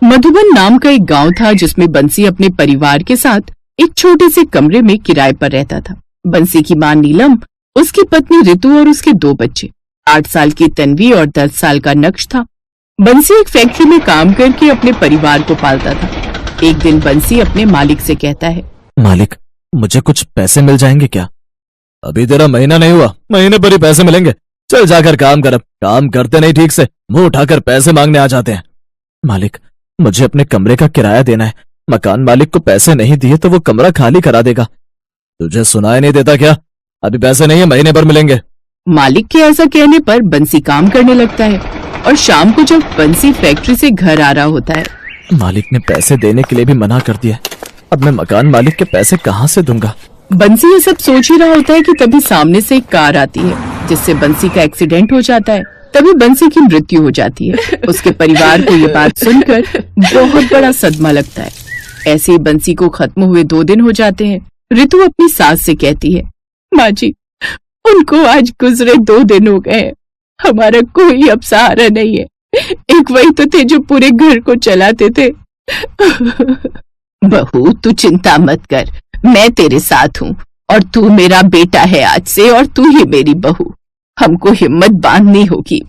मधुबन नाम का एक गांव था जिसमें बंसी अपने परिवार के साथ एक छोटे से कमरे में किराए पर रहता था। बंसी की मां नीलम, उसकी पत्नी रितु और उसके 2 बच्चे, 8 साल की तन्वी और 10 साल का नक्श था। बंसी एक फैक्ट्री में काम करके अपने परिवार को पालता था। एक दिन बंसी अपने मालिक से कहता है, मालिक, मुझे कुछ पैसे मिल जाएंगे क्या? अभी तेरा महीना नहीं हुआ, महीने पर ही पैसे मिलेंगे। चल जाकर काम कर। अब काम करते नहीं ठीक से, मुंह उठाकर पैसे मांगने आ जाते हैं। मालिक, मुझे अपने कमरे का किराया देना है। मकान मालिक को पैसे नहीं दिए तो वो कमरा खाली करा देगा। तुझे सुनाई नहीं देता क्या? अभी पैसे नहीं है, महीने पर मिलेंगे। मालिक के ऐसा कहने पर बंसी काम करने लगता है और शाम को जब बंसी फैक्ट्री से घर आ रहा होता है, मालिक ने पैसे देने के लिए भी मना कर दिया। अब मैं मकान मालिक के पैसे कहाँ से दूंगा? बंसी ये सब सोच ही रहा होता है कि तभी सामने से एक कार आती है जिससे बंसी का एक्सीडेंट हो जाता है। तभी बंसी की मृत्यु हो जाती है। उसके परिवार को ये बात सुनकर बहुत बड़ा सदमा लगता है। ऐसे ही बंसी को खत्म हुए 2 दिन हो जाते हैं। रितु अपनी सास से कहती है, माँ जी, उनको आज गुजरे 2 दिन हो गए। हमारा कोई अब सहारा नहीं है। एक वही तो थे जो पूरे घर को चलाते थे। बहू, तू चिंता मत कर, मैं तेरे साथ हूँ और तू मेरा बेटा है आज से, और तू ही मेरी बहू। हमको हिम्मत बांधनी होगी।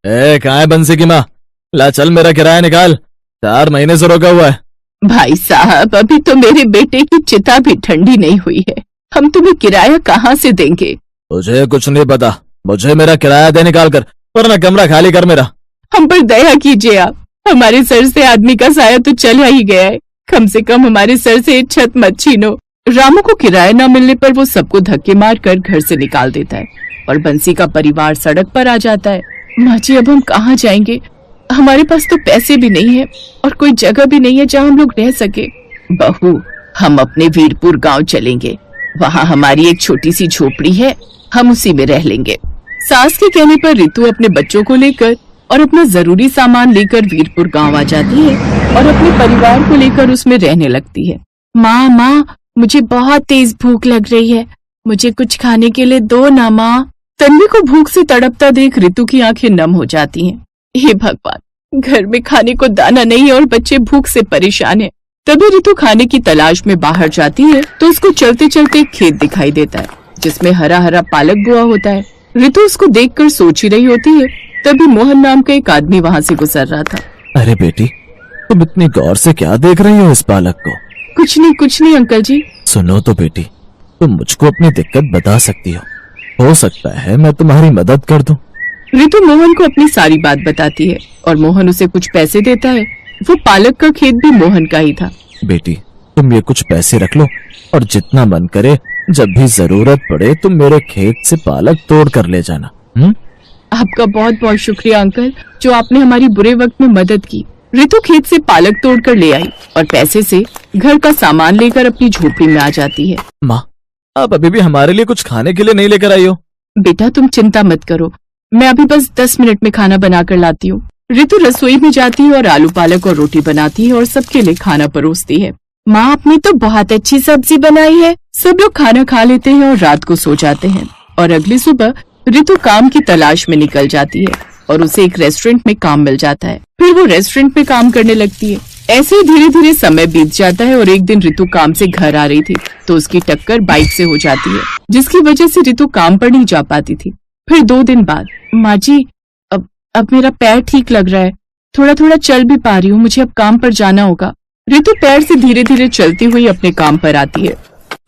कहाँ है बंसी की माँ? ला चल, मेरा किराया निकाल। 4 महीने से रोका हुआ है। भाई साहब, अभी तो मेरे बेटे की चिता भी ठंडी नहीं हुई है। हम तुम्हें किराया कहाँ से देंगे? तुझे कुछ नहीं पता, मुझे मेरा किराया दे निकाल कर, वरना कमरा खाली कर मेरा। हम पर दया कीजिए आप। हमारे सर से आदमी का साया तो चला ही गया है। कम से कम हमारे सर से छत मत छीनो। रामू को किराया न मिलने पर वो सबको धक्के मार कर घर से निकाल देता है और बंसी का परिवार सड़क पर आ जाता है। माँ जी, अब हम कहाँ जाएंगे? हमारे पास तो पैसे भी नहीं है और कोई जगह भी नहीं है जहाँ हम लोग रह सके। बहू, हम अपने वीरपुर गांव चलेंगे। वहाँ हमारी एक छोटी सी झोपड़ी है, हम उसी में रह लेंगे। सास के कहने पर रितु अपने बच्चों को लेकर और अपना जरूरी सामान लेकर वीरपुर गांव आ जाती है और अपने परिवार को लेकर उसमें रहने लगती है। माँ, मुझे बहुत तेज भूख लग रही है, मुझे कुछ खाने के लिए दो ना माँ। तन्वी को भूख से तड़पता देख रितु की आंखें नम हो जाती हैं। हे भगवान, घर में खाने को दाना नहीं है और बच्चे भूख से परेशान हैं। तभी रितु खाने की तलाश में बाहर जाती है तो उसको चलते चलते एक खेत दिखाई देता है जिसमें हरा हरा पालक बोआ होता है। रितु उसको देखकर सोच ही रही होती है, तभी मोहन नाम का एक आदमी वहाँ से गुजर रहा था। अरे बेटी, तुम इतनी गौर से क्या देख रही हो इस पालक को? कुछ नहीं अंकल जी। सुनो तो बेटी, तुम मुझको अपनी दिक्कत बता सकती हो सकता है मैं तुम्हारी मदद कर दूं। रितु मोहन को अपनी सारी बात बताती है और मोहन उसे कुछ पैसे देता है। वो पालक का खेत भी मोहन का ही था। बेटी, तुम ये कुछ पैसे रख लो और जितना मन करे जब भी जरूरत पड़े तुम मेरे खेत से पालक तोड़ कर ले जाना। आपका बहुत बहुत शुक्रिया अंकल, जो आपने हमारी बुरे वक्त में मदद की। रितु खेत से पालक तोड़ कर ले आई और पैसे से घर का सामान लेकर अपनी झोपड़ी में आ जाती है। माँ, आप अभी भी हमारे लिए कुछ खाने के लिए नहीं लेकर आई हो? बेटा, तुम चिंता मत करो, मैं अभी बस 10 मिनट में खाना बनाकर लाती हूँ। रितु रसोई में जाती है और आलू पालक और रोटी बनाती है और सबके लिए खाना परोसती है। माँ, आपने तो बहुत अच्छी सब्जी बनाई है। सब लोग खाना खा लेते हैं और रात को सो जाते हैं और अगली सुबह रितु काम की तलाश में निकल जाती है और उसे एक रेस्टोरेंट में काम मिल जाता है। फिर वो रेस्टोरेंट में काम करने लगती है। ऐसे ही धीरे धीरे समय बीत जाता है और एक दिन रितु काम से घर आ रही थी तो उसकी टक्कर बाइक से हो जाती है, जिसकी वजह से रितु काम पर नहीं जा पाती थी। फिर 2 दिन बाद, माँ जी, अब मेरा पैर ठीक लग रहा है, थोड़ा थोड़ा चल भी पा रही हूँ, मुझे अब काम पर जाना होगा। रितु पैर से धीरे धीरे चलती हुई अपने काम पर आती है।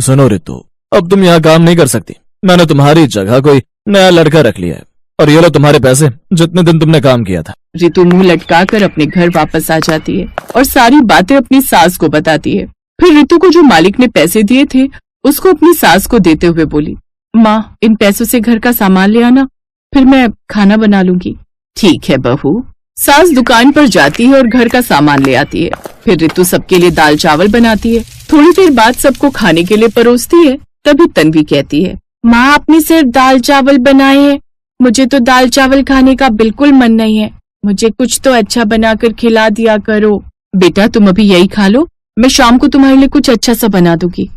सुनो रितु, अब तुम यहाँ काम नहीं कर सकती। मैंने तुम्हारी जगह कोई नया लड़का रख लिया है और ये लो तुम्हारे पैसे, जितने दिन तुमने काम किया था। रितु मुंह लटकाकर अपने घर वापस आ जाती है और सारी बातें अपनी सास को बताती है। फिर रितु को जो मालिक ने पैसे दिए थे उसको अपनी सास को देते हुए बोली, माँ, इन पैसों से घर का सामान ले आना, फिर मैं खाना बना लूंगी। ठीक है बहू। सास दुकान पर जाती है और घर का सामान ले आती है। फिर रितु सबके लिए दाल चावल बनाती है। थोड़ी देर बाद सबको खाने के लिए परोसती है। तभी तन्वी कहती है, माँ, आपने सिर्फ दाल चावल बनाए हैं, मुझे तो दाल चावल खाने का बिल्कुल मन नहीं है, मुझे कुछ तो अच्छा बनाकर खिला दिया करो। बेटा, तुम अभी यही खा लो, मैं शाम को तुम्हारे लिए कुछ अच्छा सा बना दूंगी।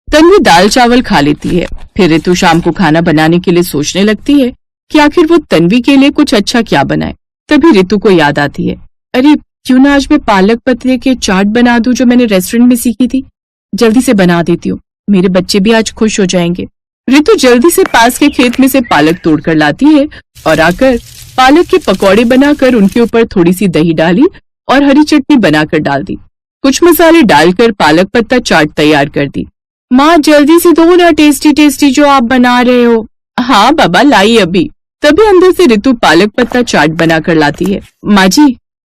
तन्वी दाल चावल खा लेती है। फिर रितु शाम को खाना बनाने के लिए सोचने लगती है कि आखिर वो तन्वी के लिए कुछ अच्छा क्या बनाए। तभी रितु को याद आती है, अरे क्यों ना आज मैं पालक पत्ते के चाट बना दूं जो मैंने रेस्टोरेंट में सीखी थी। जल्दी से बना देती हूँ, मेरे बच्चे भी आज खुश हो जाएंगे। रितु जल्दी से पास के खेत में से पालक तोड़कर लाती है और आकर पालक के पकौड़े बनाकर उनके ऊपर थोड़ी सी दही डाली और हरी चटनी बनाकर डाल दी। कुछ मसाले डालकर पालक पत्ता चाट तैयार कर दी। माँ जल्दी से दो ना टेस्टी टेस्टी जो आप बना रहे हो। हाँ बाबा लाई अभी। तभी अंदर से रितु पालक पत्ता चाट बनाकर लाती है।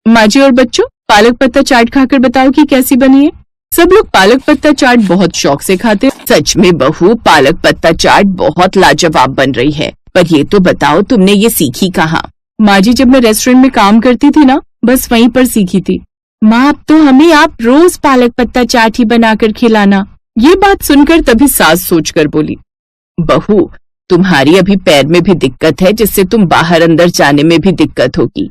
माँ जी और बच्चों, पालक पत्ता चाट खाकर बताओ कि कैसी बनी है। सब लोग पालक पत्ता चाट बहुत शौक से खाते। सच में बहू, पालक पत्ता चाट बहुत लाजवाब बन रही है, पर ये तो बताओ तुमने ये सीखी कहाँ? माँ जी, जब मैं रेस्टोरेंट में काम करती थी ना, बस वहीं पर सीखी थी। माँ, अब तो हमें आप रोज पालक पत्ता चाट ही बनाकर खिलाना। ये बात सुनकर तभी सास सोचकर बोली, बहू तुम्हारी अभी पैर में भी दिक्कत है, जिससे तुम बाहर अंदर जाने में भी दिक्कत होगी।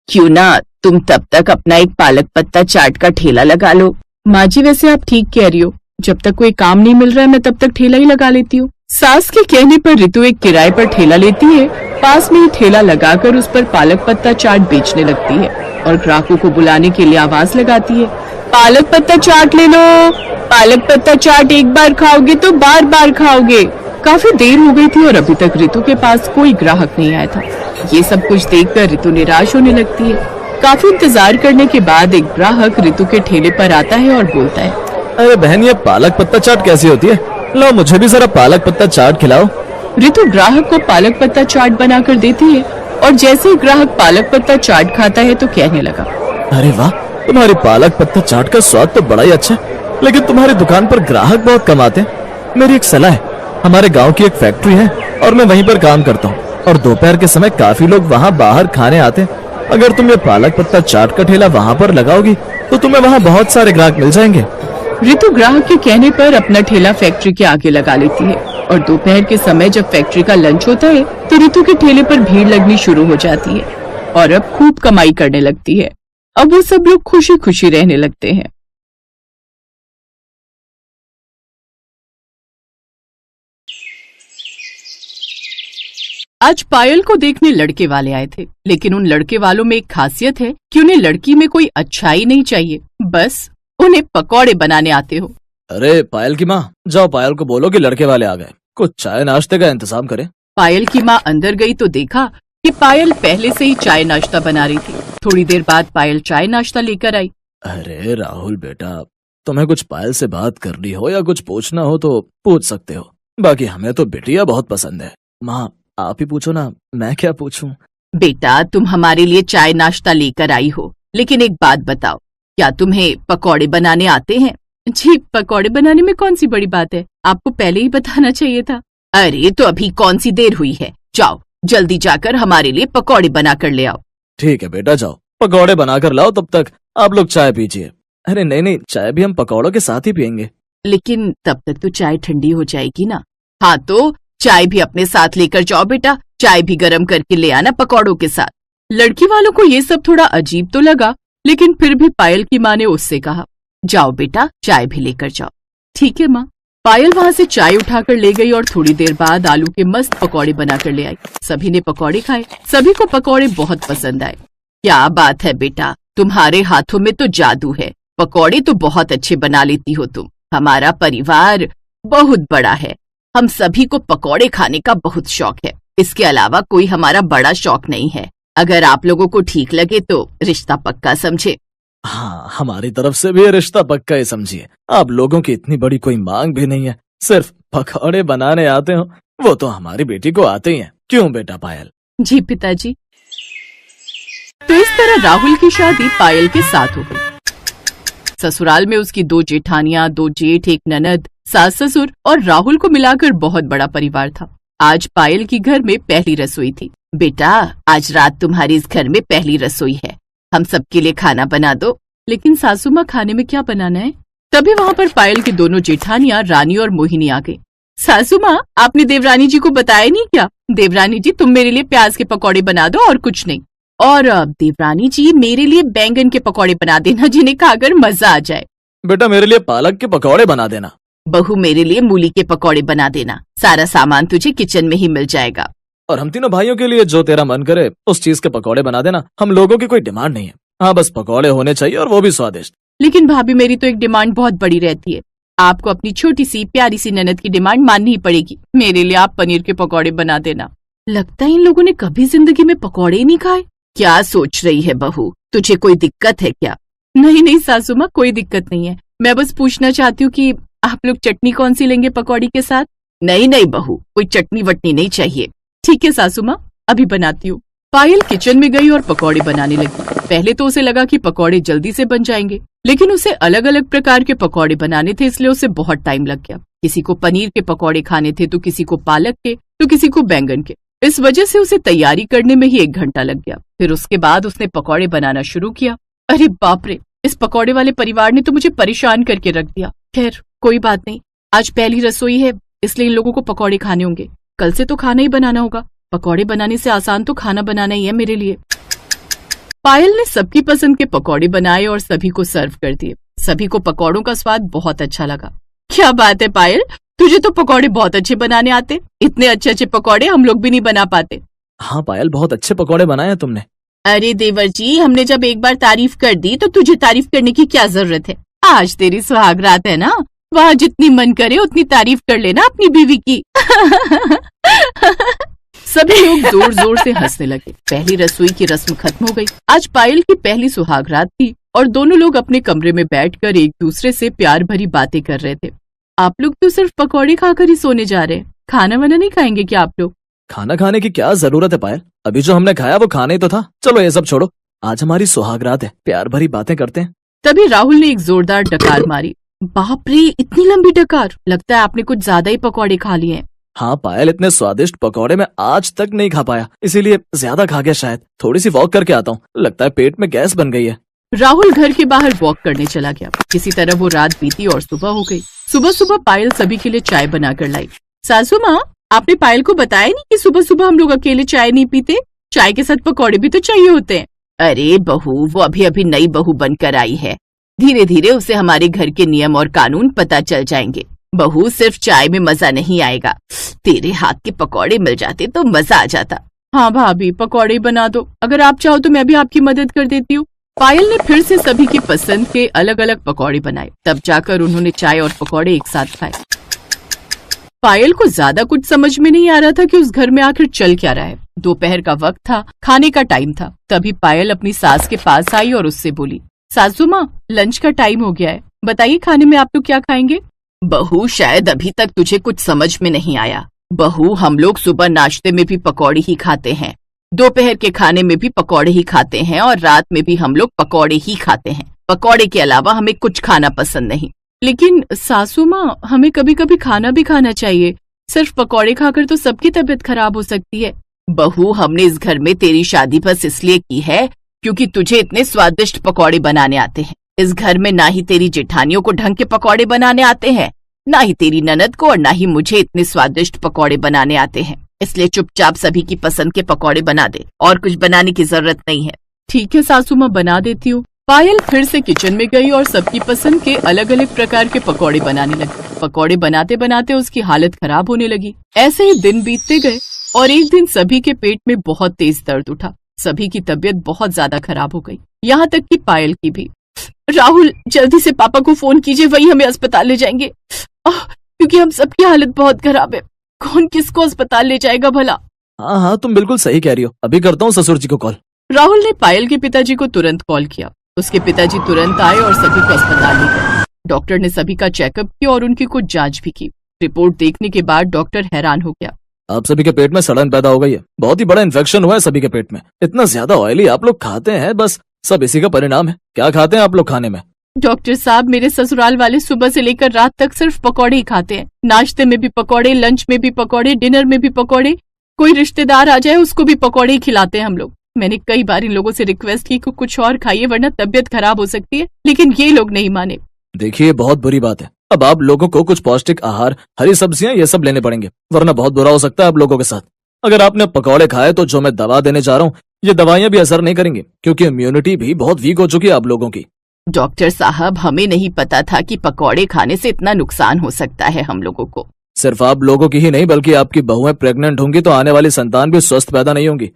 क्यों ना तुम तब तक अपना एक पालक पत्ता चाट का ठेला लगा लो। माँ जी, वैसे आप ठीक कह रही हो, जब तक कोई काम नहीं मिल रहा है मैं तब तक ठेला ही लगा लेती हूँ। सास के कहने पर रितु एक किराए पर ठेला लेती है। पास में ही ठेला लगाकर उस पर पालक पत्ता चाट बेचने लगती है और ग्राहकों को बुलाने के लिए आवाज लगाती है, पालक पत्ता चाट ले लो, पालक पत्ता चाट एक बार खाओगे तो बार बार खाओगे। काफी देर हो गई थी और अभी तक रितु के पास कोई ग्राहक नहीं आया था। ये सब कुछ देखकर रितु निराश होने लगती है। काफी इंतजार करने के बाद एक ग्राहक रितु के ठेले पर आता है और बोलता है, अरे बहन, ये पालक पत्ता चाट कैसी होती है? लो मुझे भी जरा पालक पत्ता चाट खिलाओ। रितु ग्राहक को पालक पत्ता चाट बनाकर देती है और जैसे ही ग्राहक पालक पत्ता चाट खाता है तो कहने लगा, अरे वाह, तुम्हारी पालक पत्ता चाट का स्वाद तो बड़ा ही अच्छा है, लेकिन तुम्हारी दुकान पर ग्राहक बहुत कम आते हैं। मेरी एक सलाह है, हमारे गांव की एक फैक्ट्री है और मैं वहीं पर काम करता हूँ और दोपहर के समय काफी लोग वहाँ बाहर खाने आते हैं। अगर तुम ये पालक पत्ता चाट का ठेला वहाँ पर लगाओगी तो तुम्हें वहाँ बहुत सारे ग्राहक मिल जाएंगे। रितु ग्राहक के कहने पर अपना ठेला फैक्ट्री के आगे लगा लेती है और दोपहर के समय जब फैक्ट्री का लंच होता है तो रितु के ठेले पर भीड़ लगनी शुरू हो जाती है और अब खूब कमाई करने लगती है। अब वो सब लोग खुशी खुशी रहने लगते हैं। आज पायल को देखने लड़के वाले आए थे, लेकिन उन लड़के वालों में एक खासियत है कि उन्हें लड़की में कोई अच्छाई नहीं चाहिए, बस उन्हें पकौड़े बनाने आते हो। अरे पायल की माँ, जाओ पायल को बोलो कि लड़के वाले आ गए, कुछ चाय नाश्ते का इंतजाम करे। पायल की माँ अंदर गई तो देखा कि पायल पहले से ही चाय नाश्ता बना रही थी। थोड़ी देर बाद पायल चाय नाश्ता लेकर आई। अरे राहुल बेटा, तुम्हें कुछ पायल से बात करनी हो या कुछ पूछना हो तो पूछ सकते हो, बाकी हमें तो बिटिया बहुत पसंद है। माँ आप ही पूछो ना, मैं क्या पूछूं? बेटा, तुम हमारे लिए चाय नाश्ता लेकर आई हो, लेकिन एक बात बताओ, क्या तुम्हें पकौड़े बनाने आते हैं? जी, पकौड़े बनाने में कौन सी बड़ी बात है, आपको पहले ही बताना चाहिए था। अरे तो अभी कौन सी देर हुई है, जाओ जल्दी जाकर हमारे लिए पकौड़े बना कर ले आओ। ठीक है बेटा, जाओ पकौड़े बनाकर लाओ, तब तक आप लोग चाय पीजिए। अरे नहीं, चाय भी हम पकौड़ों के साथ ही पियेंगे। लेकिन तब तक तो चाय ठंडी हो जाएगी ना। हाँ तो चाय भी अपने साथ लेकर जाओ बेटा, चाय भी गर्म करके ले आना पकौड़ों के साथ। लड़की वालों को ये सब थोड़ा अजीब तो लगा, लेकिन फिर भी पायल की माँ ने उससे कहा, जाओ बेटा चाय भी लेकर जाओ। ठीक है माँ। पायल वहाँ से चाय उठाकर ले गई और थोड़ी देर बाद आलू के मस्त पकौड़े बनाकर ले आई। सभी ने पकौड़े खाए, सभी को पकौड़े बहुत पसंद आए। क्या बात है बेटा, तुम्हारे हाथों में तो जादू है, पकौड़े तो बहुत अच्छे बना लेती हो तुम। हमारा परिवार बहुत बड़ा है, हम सभी को पकौड़े खाने का बहुत शौक है, इसके अलावा कोई हमारा बड़ा शौक नहीं है। अगर आप लोगों को ठीक लगे तो रिश्ता पक्का समझे। हाँ, हमारी तरफ से भी रिश्ता पक्का ही समझिए। आप लोगों की इतनी बड़ी कोई मांग भी नहीं है, सिर्फ पकौड़े बनाने आते हो, वो तो हमारी बेटी को आते ही हैं। क्यों बेटा पायल? जी पिताजी। तो इस तरह राहुल की शादी पायल के साथ हो गई। ससुराल में उसकी 2 जेठानियां, 2 जेठ, एक ननद, सास ससुर और राहुल को मिलाकर बहुत बड़ा परिवार था। आज पायल की घर में पहली रसोई थी। बेटा, आज रात तुम्हारी इस घर में पहली रसोई है, हम सबके लिए खाना बना दो। लेकिन सासू माँ, खाने में क्या बनाना है? तभी वहाँ पर पायल की दोनों जेठानियां रानी और मोहिनी आ गई। सासू माँ, आपने देवरानी जी को बताया नहीं क्या? देवरानी जी, तुम मेरे लिए प्याज के पकौड़े बना दो और कुछ नहीं। और देवरानी जी, मेरे लिए बैंगन के पकौड़े बना देना, जिन्हें खाकर मजा आ जाए। बेटा, मेरे लिए पालक के पकौड़े बना देना। बहू, मेरे लिए मूली के पकौड़े बना देना, सारा सामान तुझे किचन में ही मिल जाएगा। और हम तीनों भाइयों के लिए जो तेरा मन करे उस चीज के पकौड़े बना देना, हम लोगों की कोई डिमांड नहीं है, हाँ, बस पकौड़े होने चाहिए और वो भी स्वादिष्ट। लेकिन भाभी मेरी तो एक डिमांड बहुत बड़ी रहती है। आपको अपनी छोटी सी प्यारी सी ननद की डिमांड माननी ही पड़ेगी। मेरे लिए आप पनीर के पकौड़े बना देना। लगता है इन लोगों ने कभी जिंदगी में पकौड़े ही नहीं खाए। क्या सोच रही है बहू, तुझे कोई दिक्कत है क्या? नहीं नहीं सासू माँ, कोई दिक्कत नहीं है। मैं बस पूछना चाहती हूँ कि आप लोग चटनी कौन सी लेंगे पकौड़ी के साथ? नहीं नहीं बहू, कोई चटनी वटनी नहीं चाहिए। ठीक है सासू माँ, अभी बनाती हूँ। पायल किचन में गई और पकौड़े बनाने लगी। पहले तो उसे लगा कि पकौड़े जल्दी से बन जाएंगे, लेकिन उसे अलग अलग प्रकार के पकौड़े बनाने थे, इसलिए उसे बहुत टाइम लग गया। किसी को पनीर के पकौड़े खाने थे, तो किसी को पालक के, तो किसी को बैंगन के। इस वजह से उसे तैयारी करने में ही 1 घंटा लग गया। फिर उसके बाद उसने पकौड़े बनाना शुरू किया। अरे बाप रे, इस पकौड़े वाले परिवार ने तो मुझे परेशान करके रख दिया। खैर कोई बात नहीं, आज पहली रसोई है, इसलिए इन लोगों को पकौड़े खाने होंगे। कल से तो खाना ही बनाना होगा। पकौड़े बनाने से आसान तो खाना बनाना ही है मेरे लिए। पायल ने सबकी पसंद के पकौड़े बनाए और सभी को सर्व कर दिए। सभी को पकौड़ों का स्वाद बहुत अच्छा लगा। क्या बात है पायल, तुझे तो पकौड़े बहुत अच्छे बनाने आते। इतने अच्छे अच्छे पकौड़े हम लोग भी नहीं बना पाते। हाँ पायल, बहुत अच्छे पकौड़े बनाए हैं तुमने। अरे देवर जी, हमने जब एक बार तारीफ कर दी तो तुझे तारीफ करने की क्या जरूरत है? आज तेरी सुहाग रात है ना, वहाँ जितनी मन करे उतनी तारीफ कर लेना अपनी बीवी की। सभी लोग जोर जोर से हंसने लगे। पहली रसोई की रस्म खत्म हो गई। आज पायल की पहली सुहाग रात थी और दोनों लोग अपने कमरे में बैठकर एक दूसरे से प्यार भरी बातें कर रहे थे। आप लोग तो सिर्फ पकौड़े खाकर ही सोने जा रहे हैं, खाना वाना नहीं खाएंगे क्या आप लोग? खाना खाने की क्या जरूरत है पायल, अभी जो हमने खाया वो खाना ही तो था। चलो ये सब छोड़ो, आज हमारी सुहाग रात है, प्यार भरी बातें करते हैं। तभी राहुल ने एक जोरदार डकार मारी। बाप रे, इतनी लंबी डकार! लगता है आपने कुछ ज्यादा ही पकौड़े खा लिए हैं। हाँ पायल, इतने स्वादिष्ट पकौड़े मैं आज तक नहीं खा पाया, इसीलिए ज्यादा खा गया शायद। थोड़ी सी वॉक करके आता हूँ, लगता है पेट में गैस बन गई है। राहुल घर के बाहर वॉक करने चला गया। किसी तरह वो रात बीती और सुबह हो गई। सुबह सुबह पायल सभी के लिए चाय बनाकर लाई। सासू माँ, आपने पायल को बताया नहीं कि सुबह सुबह हम लोग अकेले चाय नहीं पीते, चाय के साथ पकौड़े भी तो चाहिए होते हैं। अरे बहू, वो अभी अभी नई बहू बनकर आई है, धीरे धीरे उसे हमारे घर के नियम और कानून पता चल जाएंगे। बहू, सिर्फ चाय में मजा नहीं आएगा, तेरे हाथ के पकौड़े मिल जाते तो मजा आ जाता। हाँ भाभी, पकौड़े बना दो, अगर आप चाहो तो मैं भी आपकी मदद कर देती हूँ। पायल ने फिर से सभी की पसंद के अलग अलग पकौड़े बनाए। तब जाकर उन्होंने चाय और पकौड़े एक साथ खाए। पायल को ज्यादा कुछ समझ में नहीं आ रहा था कि उस घर में आखिर चल क्या रहा है। दोपहर का वक्त था, खाने का टाइम था। तभी पायल अपनी सास के पास आई और उससे बोली, सासू माँ, लंच का टाइम हो गया है, बताइए खाने में आप लोग क्या खाएंगे? बहू, शायद अभी तक तुझे कुछ समझ में नहीं आया। बहू, हम लोग सुबह नाश्ते में भी पकौड़े ही खाते हैं, दोपहर के खाने में भी पकौड़े ही खाते हैं और रात में भी हम लोग पकौड़े ही खाते हैं। पकौड़े के अलावा हमें कुछ खाना पसंद नहीं। लेकिन सासू माँ, हमें कभी कभी खाना भी खाना चाहिए, सिर्फ पकौड़े खाकर तो सबकी तबीयत खराब हो सकती है। बहू, हमने इस घर में तेरी शादी बस इसलिए की है क्योंकि तुझे इतने स्वादिष्ट पकौड़े बनाने आते हैं। इस घर में ना ही तेरी जेठानियों को ढंग के पकौड़े बनाने आते हैं, ना ही तेरी ननद को, और ना ही मुझे इतने स्वादिष्ट पकौड़े बनाने आते हैं। इसलिए चुपचाप सभी की पसंद के पकौड़े बना दे, और कुछ बनाने की जरूरत नहीं है। ठीक है सासू माँ, बना देती हूँ। पायल फिर से किचन में गई और सबकी पसंद के अलग अलग प्रकार के पकौड़े बनाने लगी। पकौड़े बनाते बनाते उसकी हालत खराब होने लगी। ऐसे ही दिन बीतते गए और एक दिन सभी के पेट में बहुत तेज दर्द उठा। सभी की तबीयत बहुत ज्यादा खराब हो गई, यहाँ तक कि पायल की भी। राहुल, जल्दी से पापा को फोन कीजिए, वही हमें अस्पताल ले जाएंगे, क्योंकि हम सबकी हालत बहुत खराब है। कौन किसको अस्पताल ले जाएगा भला? हाँ हाँ, तुम बिल्कुल सही कह रही हो, अभी करता हूँ ससुर जी को कॉल। राहुल ने पायल के पिताजी को तुरंत कॉल किया। उसके पिताजी तुरंत आए और सभी को अस्पताल ले गए। डॉक्टर ने सभी का चेकअप किया और उनकी कुछ जांच भी की। रिपोर्ट देखने के बाद डॉक्टर हैरान हो गया। आप सभी के पेट में सड़न पैदा हो गई है, बहुत ही बड़ा इन्फेक्शन हुआ है सभी के पेट में। इतना ज्यादा ऑयली आप लोग खाते हैं, बस सब इसी का परिणाम है। क्या खाते हैं आप लोग खाने में? डॉक्टर साहब, मेरे ससुराल वाले सुबह से लेकर रात तक सिर्फ पकौड़े ही खाते हैं। नाश्ते में भी पकौड़े, लंच में भी पकौड़े, डिनर में भी पकौड़े। कोई रिश्तेदार आ जाए उसको भी पकौड़े ही खिलाते हैं हम लोग। मैंने कई बार इन लोगों से रिक्वेस्ट की कि कुछ और खाइए वरना तबीयत खराब हो सकती है, लेकिन ये लोग नहीं माने। देखिए, बहुत बुरी बात है। अब आप लोगों को कुछ पौष्टिक आहार, हरी सब्जियां, ये सब लेने पड़ेंगे, वरना बहुत बुरा हो सकता है आप लोगों के साथ। अगर आपने पकौड़े खाए तो जो मैं दवा देने जा रहा हूँ, ये दवाइयां भी असर नहीं करेंगी, क्योंकि इम्यूनिटी भी बहुत वीक हो चुकी है आप लोगों की। डॉक्टर साहब, हमें नहीं पता था कि पकौड़े खाने से इतना नुकसान हो सकता है हम लोगों को। सिर्फ आप लोगों की ही नहीं, बल्कि आपकी बहुएं प्रेग्नेंट होंगी तो आने वाली संतान भी स्वस्थ पैदा नहीं होंगी,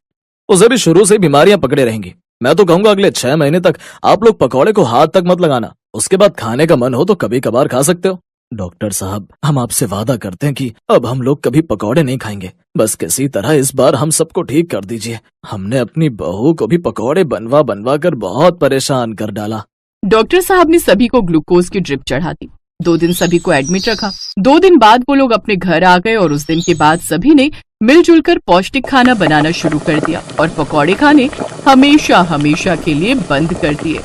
उसे भी शुरू से बीमारियां पकड़े रहेंगी। मैं तो कहूंगा अगले 6 महीने तक आप लोग पकौड़े को हाथ तक मत लगाना। उसके बाद खाने का मन हो तो कभी कभार खा सकते हो। डॉक्टर साहब, हम आपसे वादा करते हैं कि अब हम लोग कभी पकौड़े नहीं खाएंगे। बस किसी तरह इस बार हम सबको ठीक कर दीजिए। हमने अपनी बहू को भी पकौड़े बनवा बनवा कर बहुत परेशान कर डाला। डॉक्टर साहब ने सभी को ग्लूकोज की ड्रिप चढ़ा दी। 2 दिन सभी को एडमिट रखा। 2 दिन बाद वो लोग अपने घर आ गए और उस दिन के बाद सभी ने मिलजुल कर पौष्टिक खाना बनाना शुरू कर दिया और पकौड़े खाने हमेशा हमेशा के लिए बंद कर दिए।